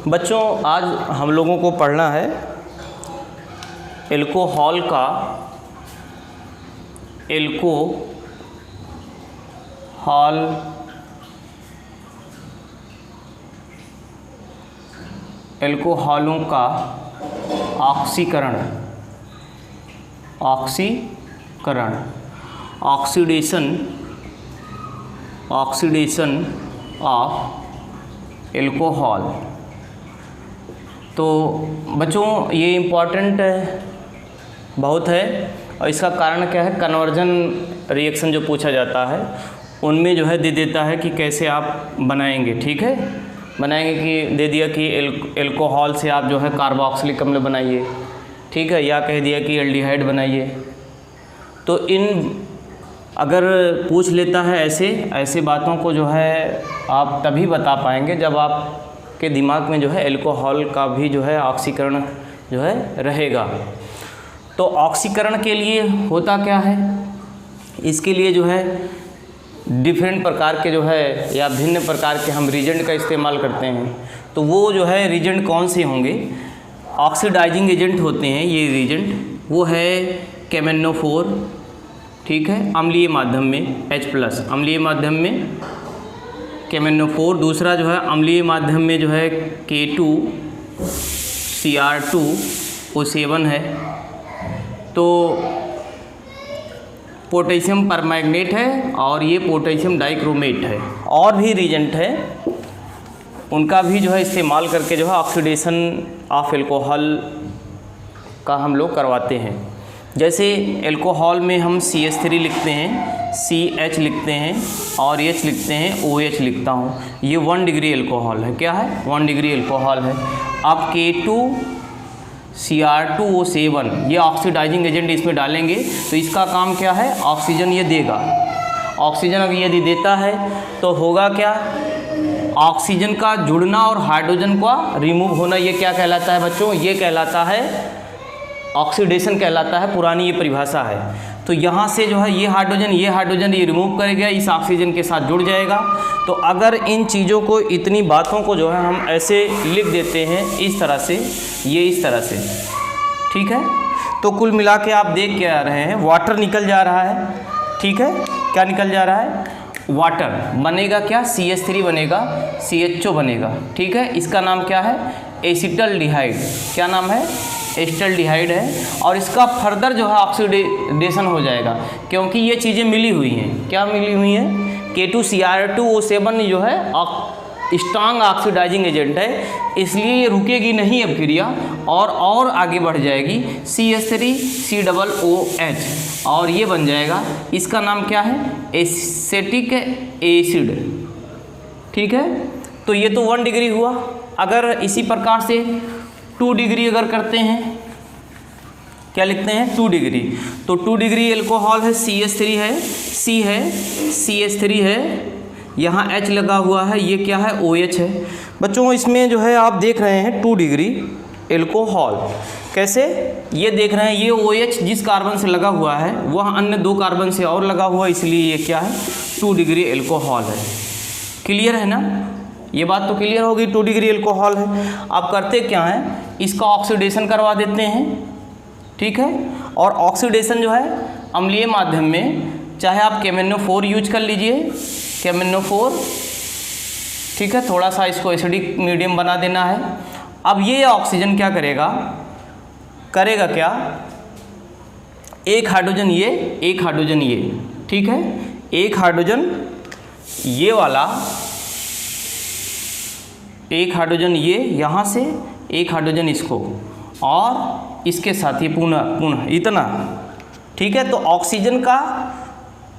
बच्चों आज हम लोगों को पढ़ना है एल्कोहल का एल्कोहलों का ऑक्सीकरण ऑक्सीडेशन ऑफ एल्कोहल। तो बच्चों ये इम्पॉर्टेंट बहुत है और इसका कारण क्या है, कन्वर्जन रिएक्शन जो पूछा जाता है उनमें जो है दे देता है कि कैसे आप बनाएंगे। ठीक है, बनाएंगे कि दे दिया कि एल्कोहल से आप जो है कार्बोक्सिलिक अम्ल बनाइए, ठीक है, या कह दिया कि एल्डिहाइड बनाइए। तो इन अगर पूछ लेता है ऐसे बातों को जो है आप तभी बता पाएंगे जब आपके दिमाग में जो है एल्कोहल का भी जो है ऑक्सीकरण जो है रहेगा। तो ऑक्सीकरण के लिए होता क्या है, इसके लिए जो है डिफरेंट प्रकार के जो है या भिन्न प्रकार के हम रीजेंट का इस्तेमाल करते हैं। तो वो जो है रीजेंट कौन से होंगे, ऑक्सीडाइजिंग एजेंट होते हैं ये रीजेंट। वो है KMnO4, ठीक है, अम्लीय माध्यम में H+, अम्लीय माध्यम में KMnO4। दूसरा जो है अम्लीय माध्यम में जो है K2Cr2O7 है। तो पोटेशियम परमैंगनेट है और ये पोटेशियम डाइक्रोमेट है। और भी रीजेंट है, उनका भी जो है इस्तेमाल करके जो है ऑक्सीडेशन ऑफ एल्कोहल का हम लोग करवाते हैं। जैसे एल्कोहल में हम CH3 लिखते हैं, CH लिखते हैं और H लिखते हैं, OH लिखता हूँ। ये 1 डिग्री एल्कोहल है। क्या है? 1 डिग्री एल्कोहल है। अब K2Cr2O7 ये ऑक्सीडाइजिंग एजेंट इसमें डालेंगे तो इसका काम क्या है, ऑक्सीजन ये देगा। ऑक्सीजन अगर यदि देता है तो होगा क्या, ऑक्सीजन का जुड़ना और हाइड्रोजन का रिमूव होना। ये क्या कहलाता है बच्चों, ये कहलाता है ऑक्सीडेशन कहलाता है, पुरानी ये परिभाषा है। तो यहाँ से जो है ये हाइड्रोजन ये रिमूव करेगा, इस ऑक्सीजन के साथ जुड़ जाएगा। तो अगर इन चीज़ों को, इतनी बातों को जो है हम ऐसे लिख देते हैं इस तरह से, ये इस तरह से, ठीक है। तो कुल मिला के आप देख के आ रहे हैं वाटर निकल जा रहा है, ठीक है। क्या निकल जा रहा है, वाटर। बनेगा क्या, CH3 बनेगा, CHO बनेगा, ठीक है। इसका नाम क्या है, एसिटल्डिहाइड। क्या नाम है, एसिटल्डिहाइड है। और इसका फर्दर जो है ऑक्सीडेशन हो जाएगा क्योंकि ये चीज़ें मिली हुई हैं। क्या मिली हुई हैं, K2Cr2O7 जो है स्ट्रांग ऑक्सीडाइजिंग एजेंट है, इसलिए ये रुकेगी नहीं अब क्रिया और आगे बढ़ जाएगी CH3COOH और ये बन जाएगा। इसका नाम क्या है, एसिटिक एसिड, ठीक है। तो ये तो 1 डिग्री हुआ। अगर इसी प्रकार से 2 डिग्री अगर करते हैं, क्या लिखते हैं, 2 डिग्री। तो 2 डिग्री एल्कोहल है, CH3 है, C है, CH3 है, यहाँ H लगा हुआ है, ये क्या है, OH है। बच्चों इसमें जो है आप देख रहे हैं 2 डिग्री एल्कोहल कैसे, ये देख रहे हैं ये OH जिस कार्बन से लगा हुआ है वह अन्य 2 कार्बन से और लगा हुआ, इसलिए ये क्या है, 2 डिग्री एल्कोहल है। क्लियर है ना, ये बात तो क्लियर होगी, 2 डिग्री एल्कोहल है। आप करते क्या हैं, इसका ऑक्सीडेशन करवा देते हैं, ठीक है। और ऑक्सीडेशन जो है अम्लीय माध्यम में, चाहे आप KMnO4 यूज कर लीजिए, KMnO4, ठीक है, थोड़ा सा इसको एसिडिक मीडियम बना देना है। अब ये ऑक्सीजन क्या करेगा क्या, एक हाइड्रोजन ये, एक हाइड्रोजन ये, ठीक है, एक हाइड्रोजन ये वाला, एक हाइड्रोजन ये यहाँ से, एक हाइड्रोजन इसको और इसके साथ ये पुनः इतना, ठीक है। तो ऑक्सीजन का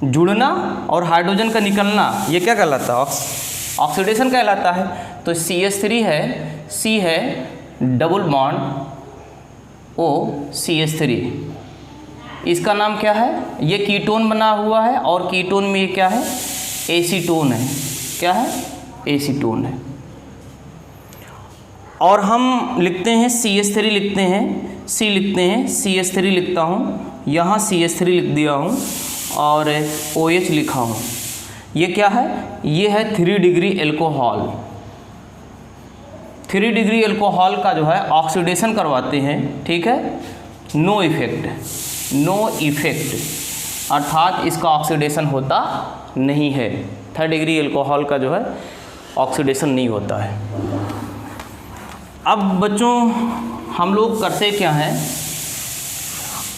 जुड़ना और हाइड्रोजन का निकलना ये क्या कहलाता है, ऑक्सीडेशन कहलाता है। तो CH3 है, C है, डबल बॉन्ड O CH3, इसका नाम क्या है, ये कीटोन बना हुआ है और कीटोन में ये क्या है, एसीटोन है। क्या है, एसीटोन है। और हम लिखते हैं CH3 लिखते हैं, C लिखते हैं, CH3 लिखता हूँ, यहाँ CH3 लिख दिया हूँ और OH लिखा हूँ। ये क्या है, ये है 3 डिग्री एल्कोहल। 3 डिग्री एल्कोहल का जो है ऑक्सीडेशन करवाते हैं, ठीक है, नो इफेक्ट, अर्थात इसका ऑक्सीडेशन होता नहीं है। 3 डिग्री एल्कोहल का जो है ऑक्सीडेशन नहीं होता है। अब बच्चों हम लोग करते क्या हैं,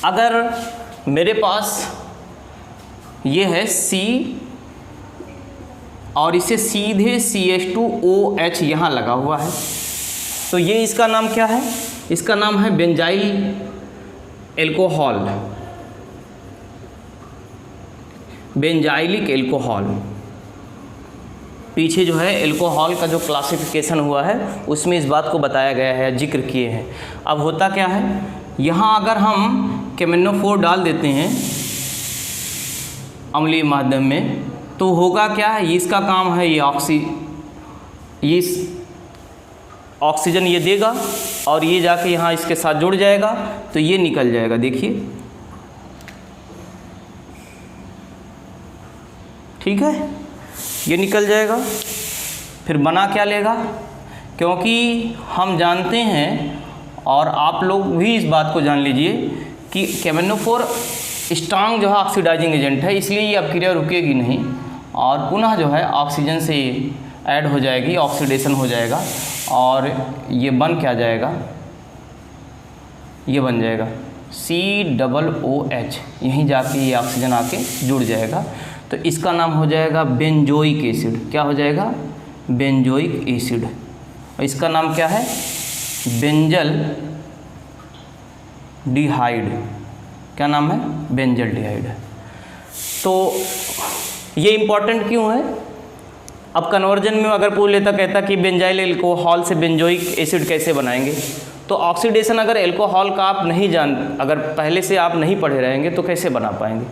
अगर मेरे पास ये है C और इसे सीधे CH2OH यहाँ लगा हुआ है, तो ये इसका नाम क्या है, इसका नाम है बेंजाइल एल्कोहल, बेंजाइलिक एल्कोहल। पीछे जो है एल्कोहल का जो क्लासिफिकेशन हुआ है उसमें इस बात को बताया गया है, जिक्र किए हैं। अब होता क्या है, यहाँ अगर हम KMnO4 डाल देते हैं अम्लीय माध्यम में तो होगा क्या है, ये इसका काम है, ये ऑक्सीजन ये देगा और ये जाके यहाँ इसके साथ जुड़ जाएगा तो ये निकल जाएगा, देखिए, ठीक है, ये निकल जाएगा। फिर बना क्या लेगा, क्योंकि हम जानते हैं और आप लोग भी इस बात को जान लीजिए कि KMnO4 स्ट्रांग जो है ऑक्सीडाइजिंग एजेंट है, इसलिए ये अपक्रिया रुकेगी नहीं और पुनः जो है ऑक्सीजन से ऐड हो जाएगी, ऑक्सीडेशन हो जाएगा और ये बन क्या जाएगा, ये बन जाएगा COOH, यहीं जाके ये ऑक्सीजन आके जुड़ जाएगा, तो इसका नाम हो जाएगा बेंजोइक एसिड। क्या हो जाएगा, बेंजोइक एसिड। और इसका नाम क्या है, बेंजल डिहाइड। क्या नाम है, बेंजल डिहाइड। तो ये इम्पॉर्टेंट क्यों है, अब कन्वर्जन में अगर पूछ लेता, कहता कि बेंजाइल एल्कोहल से बेंजोइक एसिड कैसे बनाएंगे, तो ऑक्सीडेशन अगर एल्कोहल का आप नहीं अगर पहले से आप नहीं पढ़े रहेंगे तो कैसे बना पाएंगे।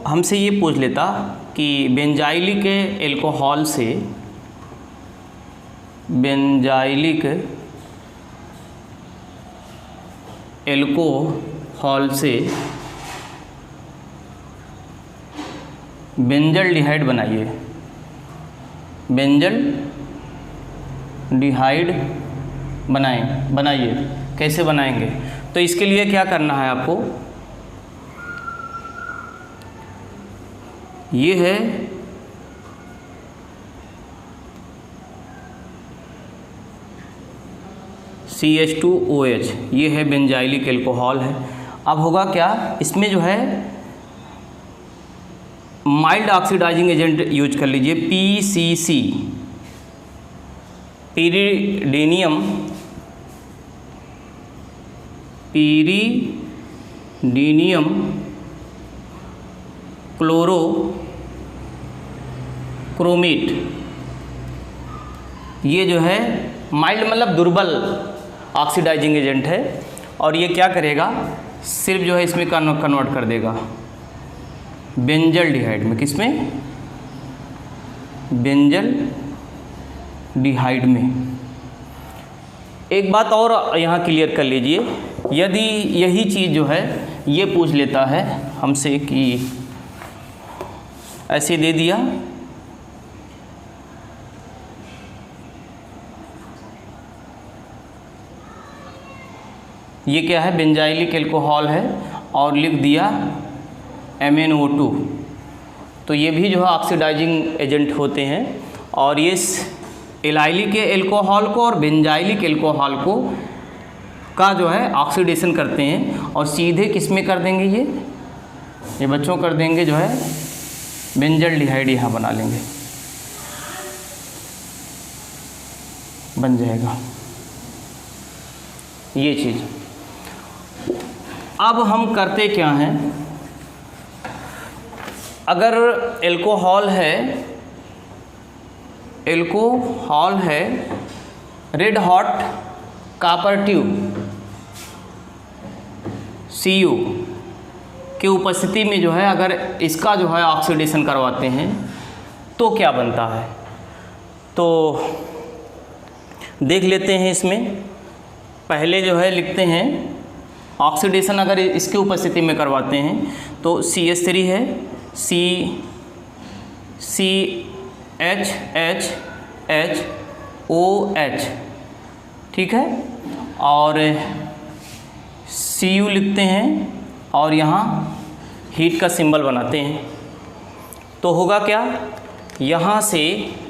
हमसे ये पूछ लेता कि बेंजाइलिक एल्कोहल से बेंजाइलिक एल्कोहल से बेंजल डिहाइड बनाइए, बेंजल डिहाइड बनाइए, कैसे बनाएंगे। तो इसके लिए क्या करना है आपको, ये है CH2OH, ये है बेंजाइलिक एल्कोहल है। अब होगा क्या, इसमें जो है माइल्ड ऑक्सीडाइजिंग एजेंट यूज कर लीजिए, PCC, पीरीडीनियम क्लोरोक्रोमेट। ये जो है माइल्ड मतलब दुर्बल ऑक्सीडाइजिंग एजेंट है और ये क्या करेगा, सिर्फ जो है इसमें कन्वर्ट कर देगा बेंजल डिहाइड में। किसमें, बेंजल डिहाइड में। एक बात और यहाँ क्लियर कर लीजिए, यदि यही चीज़ जो है ये पूछ लेता है हमसे कि ऐसे दे दिया, ये क्या है, बेंजाइलिक एल्कोहल है और लिख दिया MnO2, तो ये भी जो है ऑक्सीडाइजिंग एजेंट होते हैं और ये एलाइलिक एल्कोहल को और बेंजाइलिक एल्कोहल को का जो है ऑक्सीडेशन करते हैं और सीधे किस में कर देंगे, ये बच्चों कर देंगे जो है बेंजल डिहाइड, यहाँ बना लेंगे, बन जाएगा ये चीज़। अब हम करते क्या हैं, अगर एल्कोहल है red hot copper tube Cu की उपस्थिति में जो है अगर इसका जो है ऑक्सीडेशन करवाते हैं तो क्या बनता है, तो देख लेते हैं। इसमें पहले जो है लिखते हैं ऑक्सीडेशन अगर इसकी उपस्थिति में करवाते हैं तो CH3 है, CHHOH ठीक है, और Cu लिखते हैं और यहाँ हीट का सिंबल बनाते हैं। तो होगा क्या, यहाँ से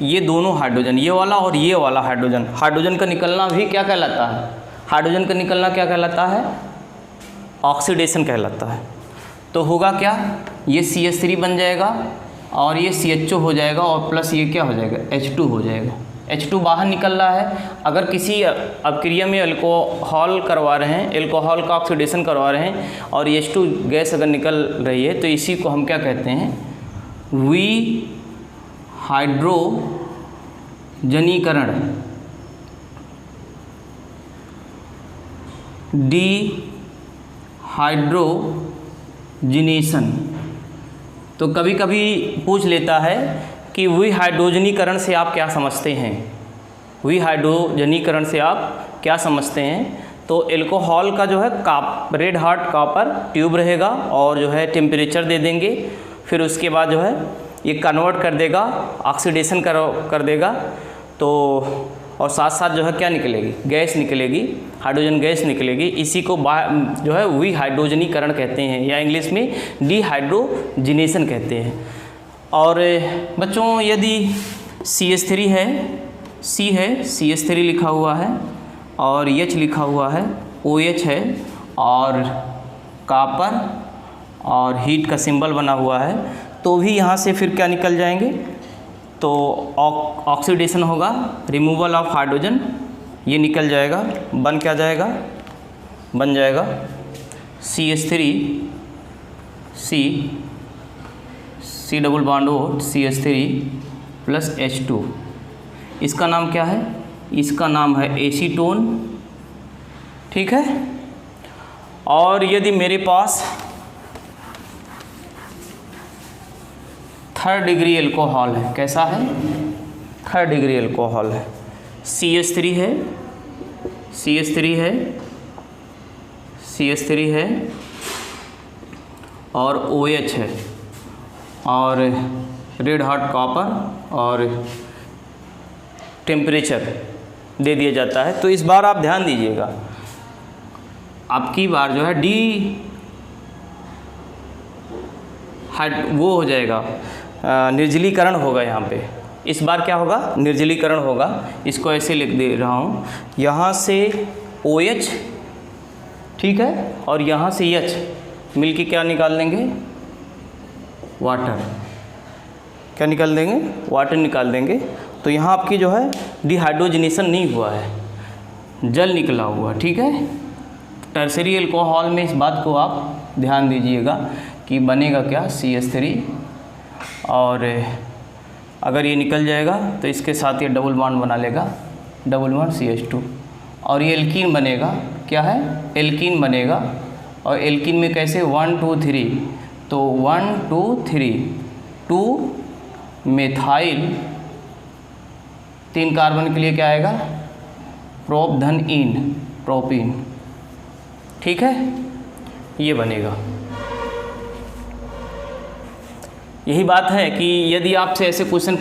ये दोनों हाइड्रोजन, ये वाला और ये वाला हाइड्रोजन, हाइड्रोजन का निकलना भी क्या कहलाता है, हाइड्रोजन का निकलना क्या कहलाता है, ऑक्सीडेशन कहलाता है। तो होगा क्या, ये CH3 बन जाएगा और ये CHO हो जाएगा और प्लस ये क्या हो जाएगा, H2 हो जाएगा। H2 बाहर निकल रहा है। अगर किसी अपक्रिया में अल्कोहल करवा रहे हैं, अल्कोहल का ऑक्सीडेशन करवा रहे हैं और H2 गैस अगर निकल रही है तो इसी को हम क्या कहते हैं, विहाइड्रोजनीकरण, डिहाइड्रोजिनेशन। तो कभी कभी पूछ लेता है कि विहाइड्रोजनीकरण से आप क्या समझते हैं, विहाइड्रोजनीकरण से आप क्या समझते हैं। तो अल्कोहल का जो है रेड हार्ट कॉपर ट्यूब रहेगा और जो है टेम्परेचर दे देंगे, फिर उसके बाद जो है ये कन्वर्ट कर देगा, ऑक्सीडेशन कर देगा। तो और साथ साथ जो है क्या निकलेगी, गैस निकलेगी, हाइड्रोजन गैस निकलेगी। इसी को जो है विहाइड्रोजनीकरण कहते हैं या इंग्लिश में डिहाइड्रोजिनेशन कहते हैं। और बच्चों यदि CH3 है, C है, CH3 लिखा हुआ है और H लिखा हुआ है, OH है और कॉपर और हीट का सिंबल बना हुआ है, तो भी यहाँ से फिर क्या निकल जाएंगे, तो ऑक्सीडेशन होगा, रिमूवल ऑफ हाइड्रोजन, ये निकल जाएगा, बन क्या जाएगा, बन जाएगा CH3 C double bond O CH3 plus H2। इसका नाम क्या है, इसका नाम है एसीटोन, ठीक है। और यदि मेरे पास 3rd डिग्री अल्कोहल है, कैसा है, 3rd डिग्री अल्कोहल है, CH3 है, CH3 है, CH3 है और OH है और रेड हॉट कॉपर और टेम्परेचर दे दिया जाता है। तो इस बार आप ध्यान दीजिएगा, आपकी बार जो है वो हो जाएगा, निर्जलीकरण होगा यहाँ पे। इस बार क्या होगा, निर्जलीकरण होगा। इसको ऐसे लिख दे रहा हूँ, यहाँ से OH, ठीक है, और यहाँ से H मिलके क्या निकाल देंगे, वाटर, क्या निकाल देंगे, वाटर निकाल देंगे। तो यहाँ आपकी जो है डिहाइड्रोजनेशन नहीं हुआ है, जल निकला हुआ, ठीक है। टर्सरी अल्कोहल में इस बात को आप ध्यान दीजिएगा कि बनेगा क्या, CH3, और अगर ये निकल जाएगा तो इसके साथ ये डबल बॉन्ड बना लेगा, डबल बॉन्ड CH2, और ये एल्कीन बनेगा, क्या है, एल्कीन बनेगा। और एल्कीन में कैसे, 1 2 3, तो 1 2 3, 2 मेथाइल, 3 कार्बन के लिए क्या आएगा, प्रोप धन इन, प्रोपीन, ठीक है, ये बनेगा। यही बात है कि यदि आपसे ऐसे क्वेश्चन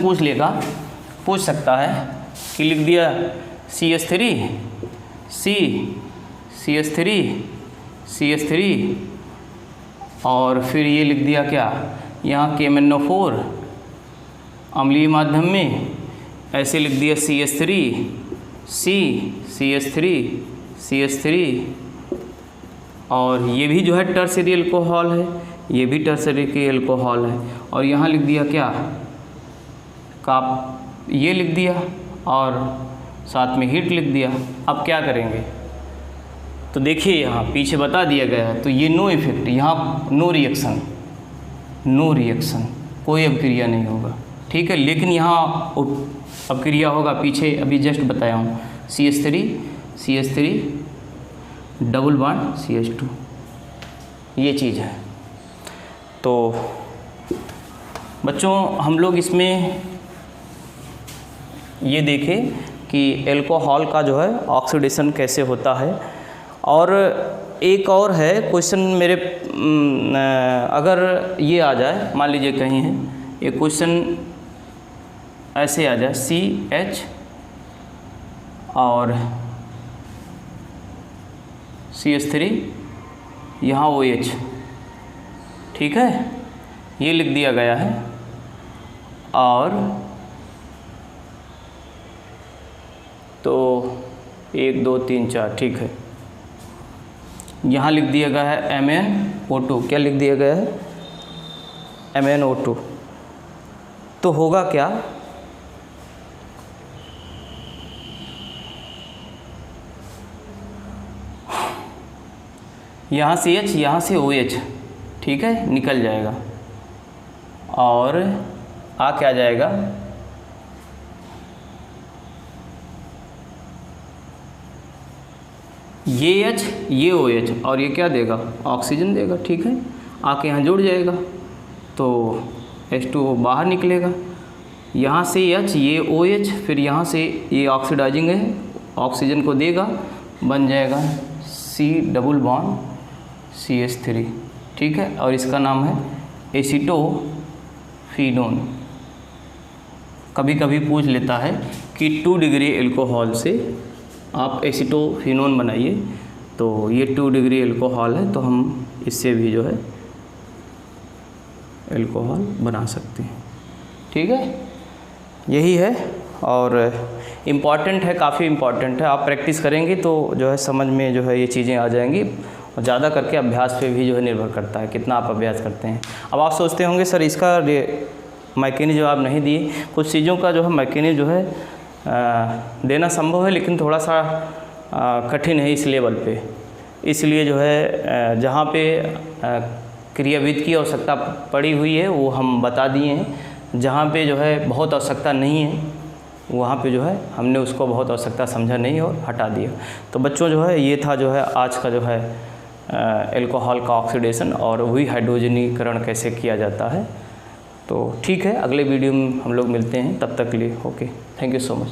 पूछ सकता है कि लिख दिया CH3 CH3 और फिर ये लिख दिया क्या, यहाँ KMnO4 अम्लीय माध्यम में, ऐसे लिख दिया CH3 और ये भी जो है टर्सरी अल्कोहल है, ये भी टर्सरी की अल्कोहल है। और यहाँ लिख दिया क्या, ये लिख दिया और साथ में हीट लिख दिया। अब क्या करेंगे, तो देखिए यहाँ पीछे बता दिया गया है, तो ये नो इफेक्ट, यहाँ नो रिएक्शन, कोई अभिक्रिया नहीं होगा, ठीक है। लेकिन यहाँ अभिक्रिया होगा, पीछे अभी जस्ट बताया हूँ, CH3 डबल बॉन्ड CH2, ये चीज़ है। तो बच्चों हम लोग इसमें ये देखें कि अल्कोहल का जो है ऑक्सीडेशन कैसे होता है। और एक और है क्वेश्चन मेरे, अगर ये आ जाए, मान लीजिए कहीं है ये क्वेश्चन ऐसे आ जाए, CH और CH3, यहाँ OH, ठीक है, ये लिख दिया गया है। और तो 1 2 3 4, ठीक है, यहाँ लिख दिया गया है MnO2। क्या लिख दिया गया है? MnO2। तो होगा क्या, यहाँ CH, यहाँ से OH, ठीक है, निकल जाएगा और आ क्या जाएगा, ये H, ये OH, और ये क्या देगा? ऑक्सीजन देगा, ठीक है, आके यहाँ जुड़ जाएगा तो H2O बाहर निकलेगा। यहाँ से H, ये OH, फिर यहाँ से ये ऑक्सीडाइजिंग है, ऑक्सीजन को देगा, बन जाएगा C डबल बॉन्ड CH3, ठीक है, और इसका नाम है एसीटोफिनोन। कभी कभी पूछ लेता है कि 2 डिग्री एल्कोहल से आप एसीटोफिनोन बनाइए, तो ये 2 डिग्री एल्कोहल है, तो हम इससे भी जो है एल्कोहल बना सकते हैं, ठीक है, यही है। और इम्पॉर्टेंट है, काफ़ी इम्पॉर्टेंट है। आप प्रैक्टिस करेंगे तो जो है समझ में जो है ये चीज़ें आ जाएंगी, और ज़्यादा करके अभ्यास पे भी जो है निर्भर करता है कितना आप अभ्यास करते हैं। अब आप सोचते होंगे सर इसका मैकेनिज्म जवाब नहीं दिए। कुछ चीज़ों का जो है मैकेनिज्म जो है देना संभव है, लेकिन थोड़ा सा कठिन है इस लेवल पे। इसलिए जो है जहाँ पे क्रियाविद की आवश्यकता पड़ी हुई है वो हम बता दिए हैं, जहाँ पे जो है बहुत आवश्यकता नहीं है वहाँ पे जो है हमने उसको बहुत आवश्यकता समझा नहीं और हटा दिया। तो बच्चों जो है ये था जो है आज का जो है एल्कोहल का ऑक्सीडेशन और वही हाइड्रोजनीकरण कैसे किया जाता है। तो ठीक है, अगले वीडियो में हम लोग मिलते हैं, तब तक के लिए okay, thank you so much.